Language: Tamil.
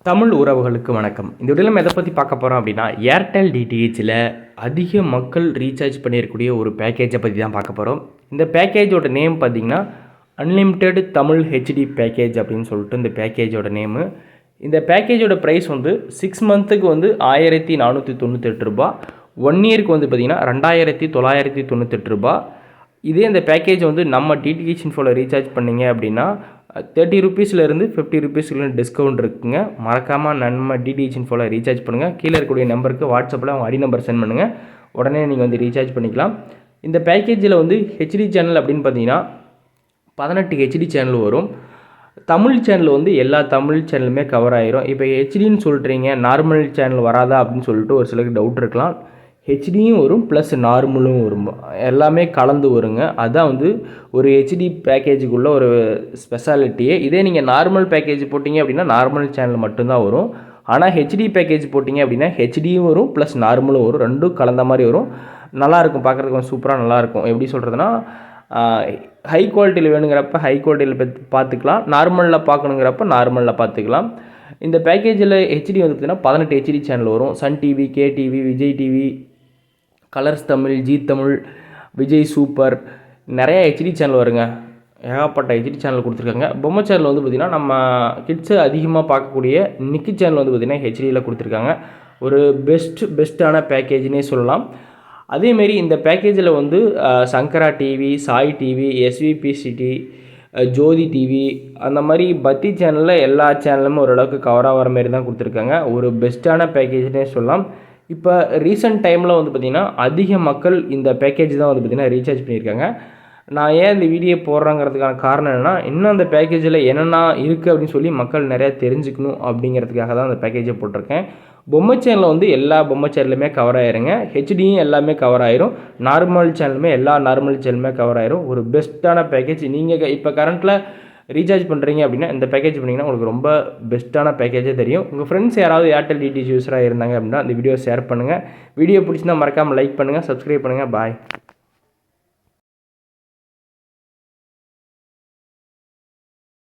தமிழ் உறவுகளுக்கு வணக்கம். இந்த வீடியோவில் நம்ம எதை பற்றி பார்க்க போகிறோம் அப்படின்னா, ஏர்டெல் டிடிஹெச்சில் அதிக மக்கள் ரீசார்ஜ் பண்ணியிருக்கக்கூடிய ஒரு பேக்கேஜை பற்றி தான் பார்க்க போகிறோம். இந்த பேக்கேஜோட நேம் பார்த்திங்கன்னா அன்லிமிட்டெட் தமிழ் ஹெச்டி பேக்கேஜ் அப்படின்னு சொல்லிட்டு இந்த பேக்கேஜோட நேமு. இந்த பேக்கேஜோட ப்ரைஸ் வந்து 6 மந்த்துக்கு வந்து 1498 ரூபா, 1 இயருக்கு வந்து பார்த்திங்கன்னா 2998 ரூபா. இதே இந்த பேக்கேஜ் வந்து நம்ம டிடிஹெச் இன்ஃபோவில் ரீசார்ஜ் பண்ணிங்க அப்படின்னா 30 ருபீஸ்லேருந்து 50 ருபீஸ்க்கு டிஸ்கவுண்ட் இருக்குங்க. மறக்காமல் நம்ம டிடிஹெச் இன்ஃபோவில் ரீசார்ஜ் பண்ணுங்கள். கீழே இருக்கக்கூடிய நம்பருக்கு வாட்ஸ்அப்பில் அவங்க ஐடி நம்பர் சென்ட் பண்ணுங்கள். உடனே நீங்கள் வந்து ரீசார்ஜ் பண்ணிக்கலாம். இந்த பேக்கேஜில் வந்து ஹெச்டி சேனல் அப்படின்னு பார்த்தீங்கன்னா 18 ஹெச்டி சேனல் வரும். தமிழ் சேனல் வந்து எல்லா தமிழ் சேனலுமே கவர் ஆகிரும். இப்போ ஹெச்டின்னு சொல்கிறீங்க, நார்மல் சேனல் வராதா அப்படின்னு சொல்லிட்டு ஒரு சிலருக்கு டவுட் இருக்கலாம். ஹெச்டியும் வரும் ப்ளஸ் நார்மலும் வரும், எல்லாமே கலந்து வருங்க. அதுதான் வந்து ஒரு ஹெச்டி பேக்கேஜுக்குள்ளே ஒரு ஸ்பெஷாலிட்டியே. இதே நீங்கள் நார்மல் பேக்கேஜ் போட்டிங்க அப்படின்னா நார்மல் சேனல் மட்டும்தான் வரும். ஆனால் ஹெச்டி பேக்கேஜ் போட்டிங்க அப்படின்னா ஹெச்டியும் வரும் ப்ளஸ் நார்மலும் வரும், ரெண்டும் கலந்த மாதிரி வரும். நல்லாயிருக்கும், பார்க்குறதுக்கு கொஞ்சம் சூப்பராக நல்லாயிருக்கும். எப்படி சொல்கிறதுனா, ஹை குவாலிட்டியில் வேணுங்கிறப்ப ஹை குவாலிட்டியில் பார்த்துக்கலாம், நார்மலில் பார்க்கணுங்கிறப்ப நார்மலில் பார்த்துக்கலாம். இந்த பேக்கேஜில் ஹெச்டி வந்து பார்த்திங்கன்னா 18 ஹெச்டி சேனல் வரும். Sun TV, K TV, Vijay TV, Colors Tamil, Zee Tamil, Vijay super, நிறைய ஹெச்டி சேனல் வருங்க. ஏகப்பட்ட ஹெச்டி சேனல் கொடுத்துருக்காங்க. பொம்மை சேனல் வந்து பார்த்திங்கன்னா நம்ம கிட்ஸு அதிகமாக பார்க்கக்கூடிய நிக்கி சேனல் வந்து பார்த்திங்கன்னா ஹெச்டியில் கொடுத்துருக்காங்க. ஒரு பெஸ்ட்டான பேக்கேஜ்னே சொல்லலாம். அதேமாரி இந்த பேக்கேஜில் வந்து சங்கரா டிவி, சாய் டிவி, எஸ்விபிசிடி, ஜோதி டிவி, அந்த மாதிரி பத்தி சேனலில் எல்லா சேனலுமே ஓரளவுக்கு கவர் ஆகிற மாரி தான் கொடுத்துருக்காங்க. ஒரு பெஸ்ட்டான பேக்கேஜ்னே சொல்லலாம். இப்போ ரீசெண்ட் டைமில் வந்து பார்த்திங்கன்னா அதிக மக்கள் இந்த பேக்கேஜ் தான் வந்து பார்த்திங்கன்னா ரீசார்ஜ் பண்ணியிருக்காங்க. நான் ஏன் இந்த வீடியோ போடுறேங்கிறதுக்கான காரணம் என்னென்னா, இன்னும் அந்த பேக்கேஜில் என்னென்ன இருக்குது அப்படின்னு சொல்லி மக்கள் நிறையா தெரிஞ்சுக்கணும் அப்படிங்கிறதுக்காக தான் அந்த பேக்கேஜை போட்டிருக்கேன். பொம்மை சேனலில் வந்து எல்லா பொம்மை சேனலுமே கவர் ஆயிருங்க. ஹெச்டியும் எல்லாமே கவர் ஆயிரும். நார்மல் சேனலுமே எல்லா நார்மல் சேனலுமே கவர் ஆயிரும். ஒரு பெஸ்ட்டான பேக்கேஜ். நீங்கள் இப்போ கரண்ட்டில் ரீசார்ஜ் பண்ணுறீங்க அப்படின்னா இந்த பேக்கேஜ் பண்ணிங்கன்னா உங்களுக்கு ரொம்ப பெஸ்ட்டான பேக்கேஜே தெரியும். உங்கள் ஃப்ரெண்ட்ஸ் யாராவது ஏர்டெல் டிடிஹெச் யூஸராக இருந்தாங்க அப்படின்னா இந்த வீடியோ ஷேர் பண்ணுங்கள். வீடியோ பிடிச்சிருந்தா மறக்காமல் லைக் பண்ணுங்கள், சப்ஸ்கிரைப் பண்ணுங்கள். பாய்.